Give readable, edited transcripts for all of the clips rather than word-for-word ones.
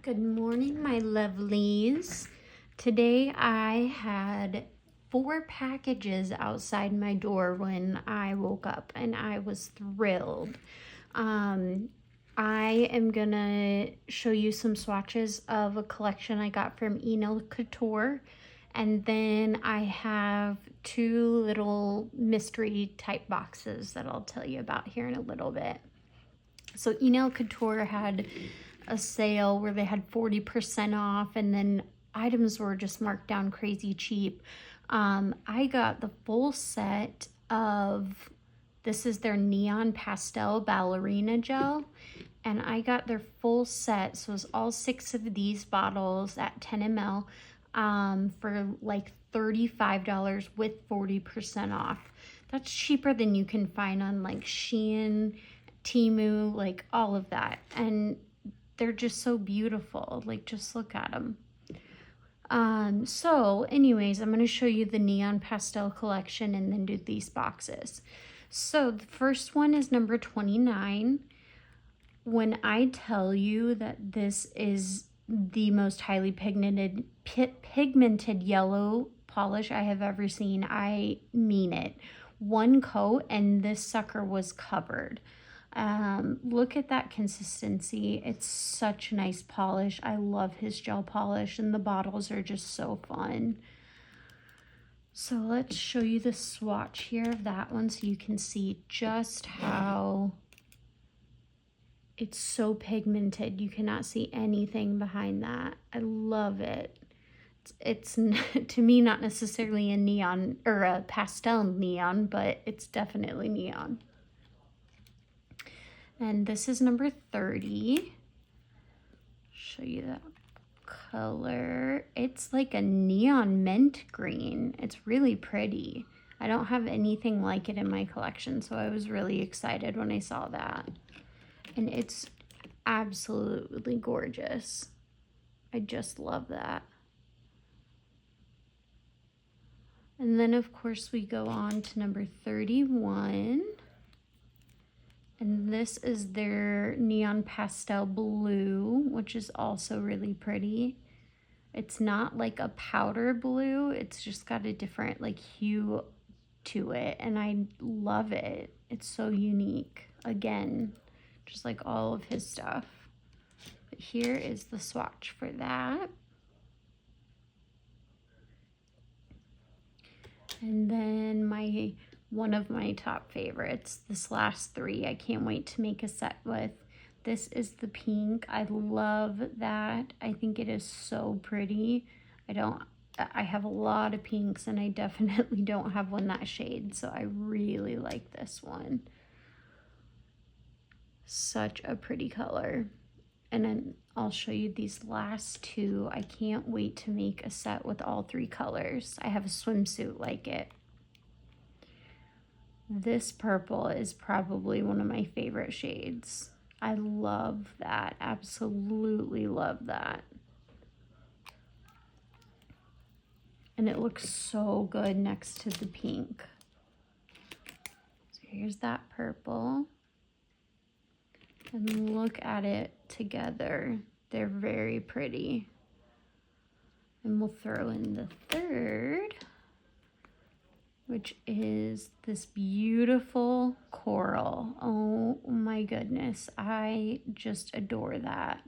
Good morning, my lovelies. Today I had 4 packages outside my door when I woke up, and I was thrilled. I am gonna show you some swatches of a collection I got from Neon Couture, and then I have 2 little mystery type boxes that I'll tell you about here in a little bit. So Neon Couture had a sale where they had 40% off, and then items were just marked down crazy cheap. I got the full set of, this is their Neon Pastel Ballerina Gel, and I got their full set, so it was all 6 of these bottles at 10 ml for like $35 with 40% off. That's cheaper than you can find on like Shein, Temu, like all of that, and they're just so beautiful. Like, just look at them. So anyways, I'm going to show you the Neon Pastel Collection and then do these boxes. So the first one is number 29. When I tell you that this is the most highly pigmented yellow polish I have ever seen, I mean it. One coat and this sucker was covered. Look at that consistency. It's such a nice polish. I love his gel polish, and the bottles are just so fun. So let's show you the swatch here of that one so you can see just how it's so pigmented. You cannot see anything behind that. I love it. It's to me not necessarily a neon or a pastel neon, but it's definitely neon. And this is number 30. Show you that color. It's like a neon mint green. It's really pretty. I don't have anything like it in my collection, so I was really excited when I saw that. And it's absolutely gorgeous. I just love that. And then of course we go on to number 31. And this is their Neon Pastel Blue, which is also really pretty. It's not like a powder blue. It's just got a different like hue to it. And I love it. It's so unique. Again, just like all of his stuff. But here is the swatch for that. And then one of my top favorites, this last 3, I can't wait to make a set with. This is the pink. I love that. I think it is so pretty. I have a lot of pinks, and I definitely don't have one that shade, so I really like this one. Such a pretty color. And then I'll show you these last 2. I can't wait to make a set with all 3 colors. I have a swimsuit like it. This purple is probably one of my favorite shades. I love that. Absolutely love that. And it looks so good next to the pink. So here's that purple. And look at it together. They're very pretty. And we'll throw in the third, which is this beautiful coral. Oh my goodness, I just adore that.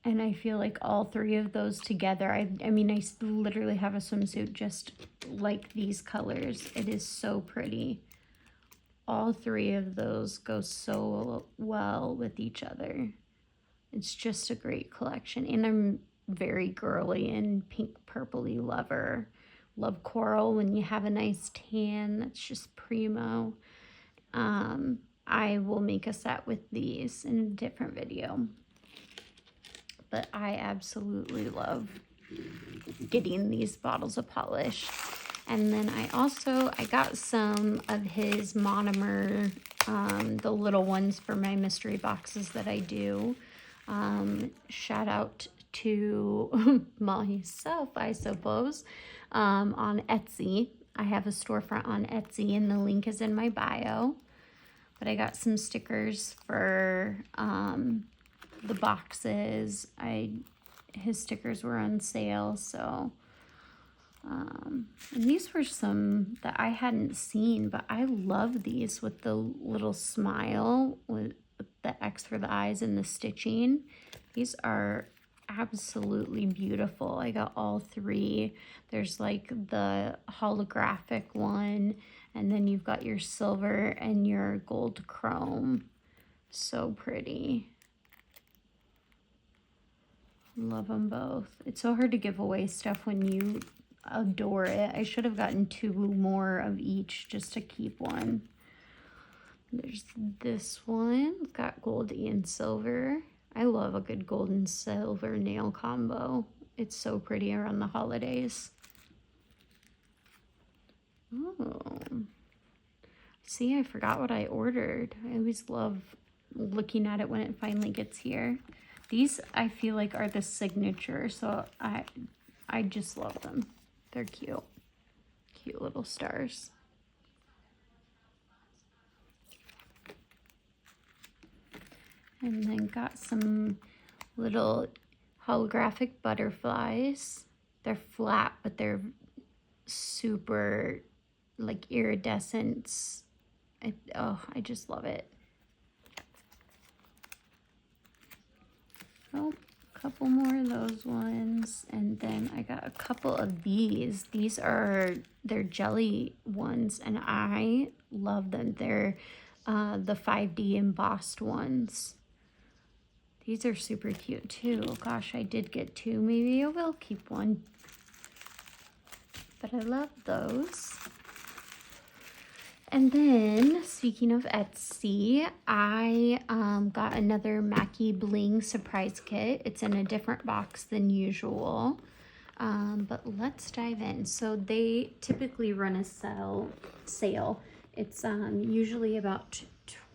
And I feel like all 3 of those together, I mean, I literally have a swimsuit just like these colors. It is so pretty. All 3 of those go so well with each other. It's just a great collection. And I'm very girly and pink purpley lover. Love coral when you have a nice tan. That's just primo. I will make a set with these in a different video. But I absolutely love getting these bottles of polish. And then I got some of his monomer, the little ones for my mystery boxes that I do. Shout out to myself, I suppose, on Etsy. I have a storefront on Etsy, and the link is in my bio. But I got some stickers for the boxes. His stickers were on sale, so and these were some that I hadn't seen, but I love these with the little smile with the X for the eyes and the stitching. These are absolutely beautiful. I got all three. There's like the holographic one, and then you've got your silver and your gold chrome. So pretty. Love them both. It's so hard to give away stuff when you adore it. I should have gotten 2 more of each just to keep one. There's this one. It's got gold and silver. I love a good gold and silver nail combo. It's so pretty around the holidays. Oh. See, I forgot what I ordered. I always love looking at it when it finally gets here. These, I feel like, are the signature, so I just love them. They're cute. Cute little stars. And then got some little holographic butterflies. They're flat, but they're super, like, iridescent. I just love it. Oh, a couple more of those ones. And then I got a couple of these. These are their jelly ones, and I love them. They're the 5D embossed ones. These are super cute too. Gosh, I did get 2. Maybe I will keep one. But I love those. And then, speaking of Etsy, I got another Makybling surprise kit. It's in a different box than usual. But let's dive in. So they typically run a sale. It's usually about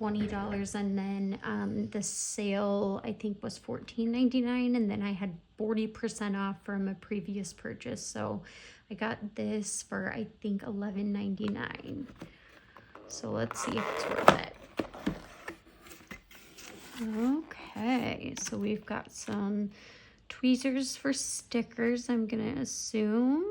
$20, and then the sale I think was $14.99, and then I had 40% off from a previous purchase. So I got this for I think $11.99. So let's see if it's worth it. Okay, so we've got some tweezers for stickers, I'm gonna assume.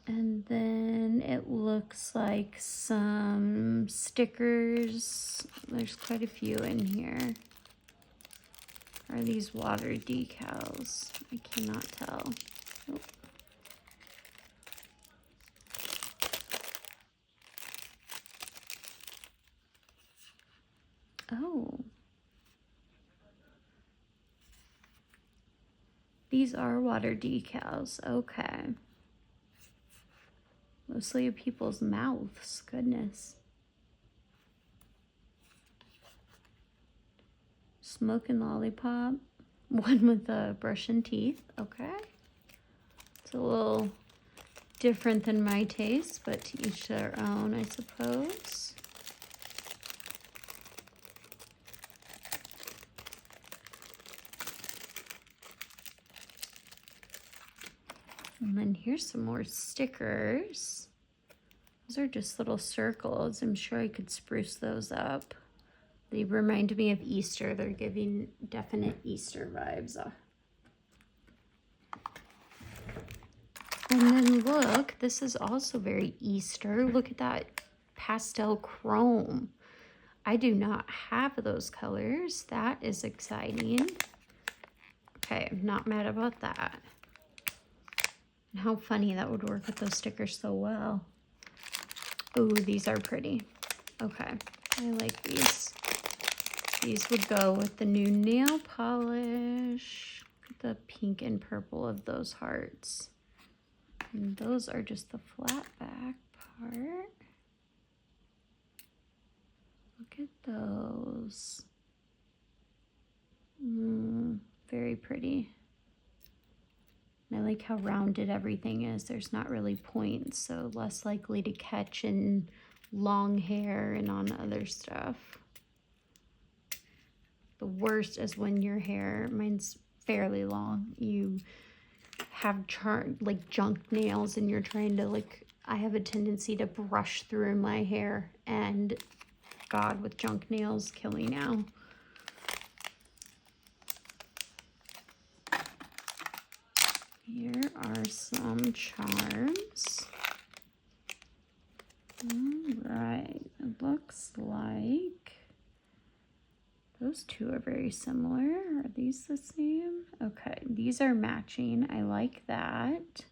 And then it looks like some stickers. There's quite a few in here. Are these water decals? I cannot tell. Oh. Oh. These are water decals. Okay. Mostly of people's mouths. Goodness. Smoking lollipop. One with a brush and teeth. Okay. It's a little different than my taste, but to each their own, I suppose. And then here's some more stickers. Those are just little circles. I'm sure I could spruce those up. They remind me of Easter. They're giving definite Easter vibes. And then look, this is also very Easter. Look at that pastel chrome. I do not have those colors. That is exciting. Okay, I'm not mad about that. And how funny that would work with those stickers so well. Ooh, these are pretty. Okay, I like these. These would go with the new nail polish. Look at the pink and purple of those hearts. And those are just the flat back part. Look at those. Very pretty. I like how rounded everything is. There's not really points, so less likely to catch in long hair and on other stuff. The worst is when your hair, mine's fairly long, you have like junk nails and you're trying to like I have a tendency to brush through my hair, and God, with junk nails, kill me now. Here are some charms. All right, it looks like those two are very similar. Are these the same? Okay, these are matching. I like that.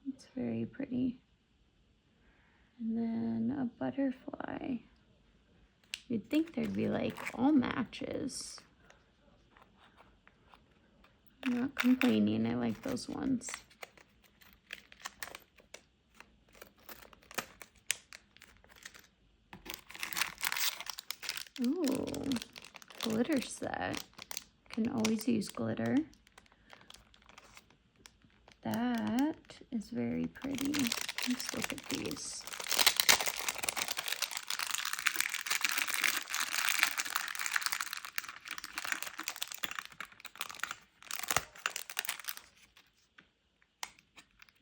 It's very pretty. And then a butterfly. You'd think there'd be like all matches. I'm not complaining, I like those ones. Ooh, glitter set. Can always use glitter. That is very pretty. Let's look at these.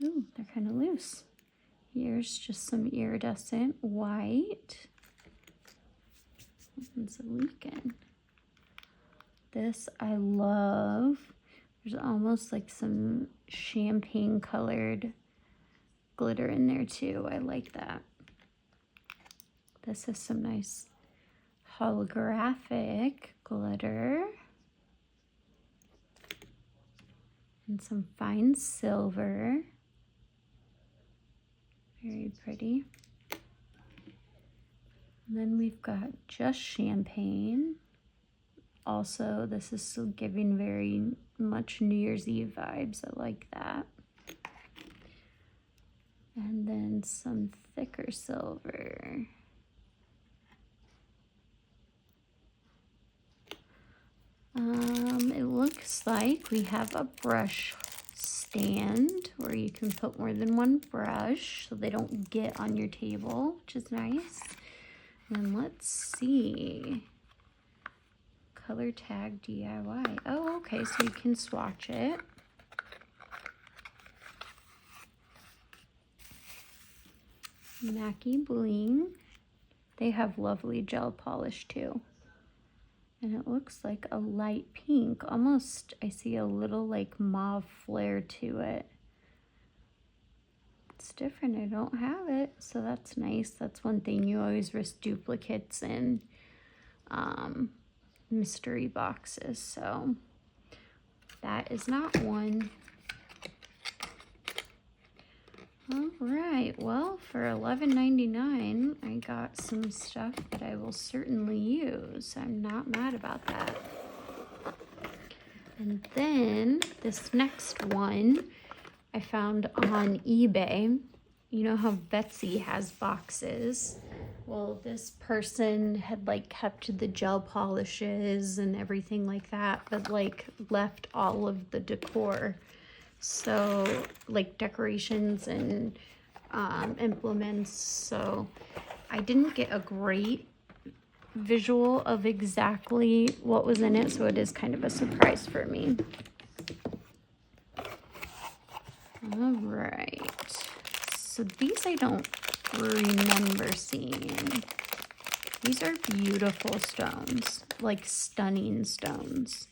Ooh, they're kind of loose. Here's just some iridescent white. It's leaking. This I love. There's almost like some champagne colored glitter in there too. I like that. This is some nice holographic glitter. And some fine silver. Very pretty. And then we've got just champagne. Also, this is still giving very much New Year's Eve vibes. I like that. And then some thicker silver. It looks like we have a brush stand where you can put more than one brush so they don't get on your table, which is nice. And let's see. Color tag DIY. Oh, okay, so you can swatch it. Makybling. They have lovely gel polish too. And it looks like a light pink. Almost, I see a little like mauve flare to it. It's different. I don't have it, so that's nice. That's one thing. You always risk duplicates in mystery boxes. So that is not one. All right, well, for $11.99, I got some stuff that I will certainly use. I'm not mad about that. And then this next one I found on eBay. You know how Betsy has boxes? Well, this person had like kept the gel polishes and everything like that, but like left all of the decor. So like decorations and implements. So I didn't get a great visual of exactly what was in it, so it is kind of a surprise for me. All right, so these I don't remember seeing. These are beautiful stones, like stunning stones.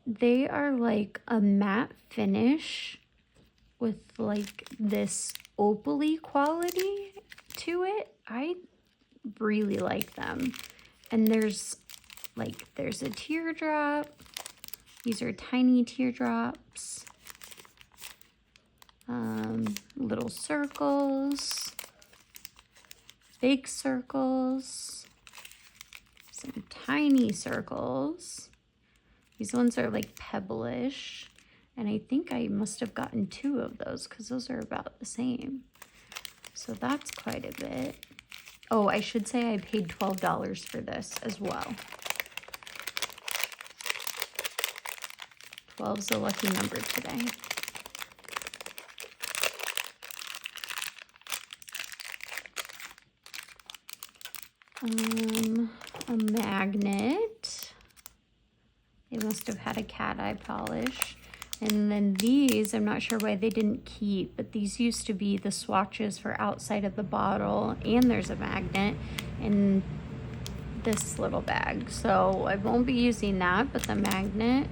They are like a matte finish with like this opaly quality to it. I really like them. And there's a teardrop. These are tiny teardrops. Little circles. Big circles. Some tiny circles. These ones are like pebblish, and I think I must have gotten 2 of those because those are about the same. So that's quite a bit. Oh, I should say I paid $12 for this as well. 12's a lucky number today. A magnet. They must have had a cat eye polish. And then these, I'm not sure why they didn't keep, but these used to be the swatches for outside of the bottle, and there's a magnet in this little bag. So I won't be using that, but the magnet,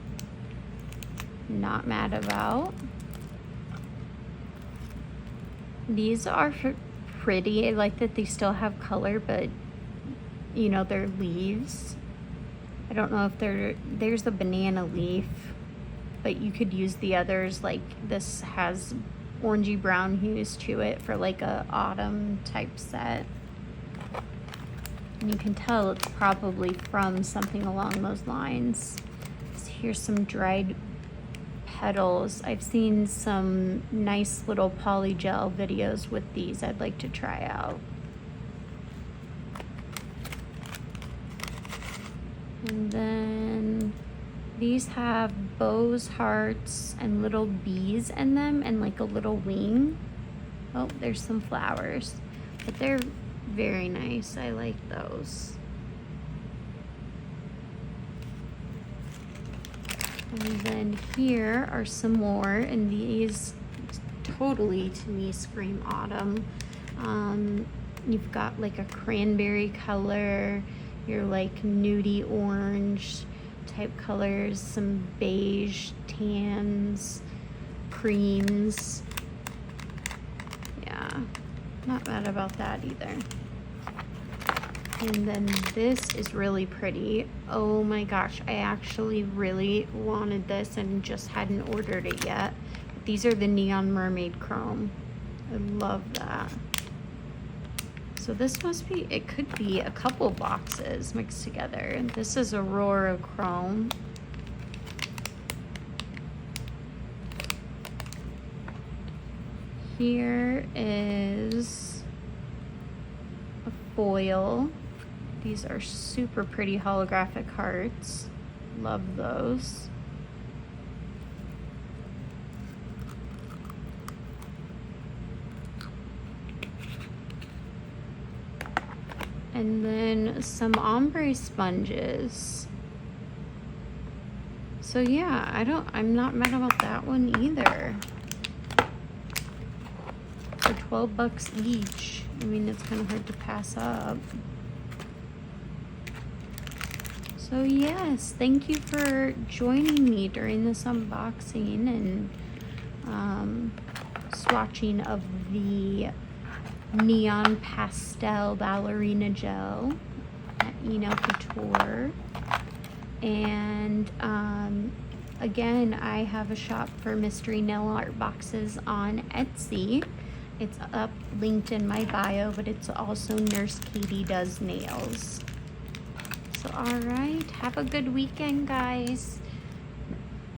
not mad about. These are pretty. I like that they still have color, but you know, they're leaves. I don't know if there's the banana leaf, but you could use the others. Like this has orangey brown hues to it for like a autumn type set. And you can tell it's probably from something along those lines. So here's some dried petals. I've seen some nice little polygel videos with these I'd like to try out. And then these have bows, hearts, and little bees in them, and like a little wing. Oh, there's some flowers, but they're very nice. I like those. And then here are some more, and these totally to me scream autumn. You've got like a cranberry color, your like nudie orange type colors, some beige, tans, creams. Yeah, not bad about that either. And then this is really pretty. Oh my gosh, I actually really wanted this and just hadn't ordered it yet. These are the Neon Mermaid Chrome. I love that. So this must be, it could be a couple boxes mixed together. And this is Aurora Chrome. Here is a foil. These are super pretty holographic hearts. Love those. And then some ombre sponges. So yeah, I'm not mad about that one either. For 12 bucks each. I mean, it's kind of hard to pass up. So yes, thank you for joining me during this unboxing and swatching of the Neon Pastel Ballerina Gel at Couture. And again, I have a shop for mystery nail art boxes on Etsy. It's up linked in my bio, but it's also Nurse Katie Does Nails. So all right, have a good weekend, guys.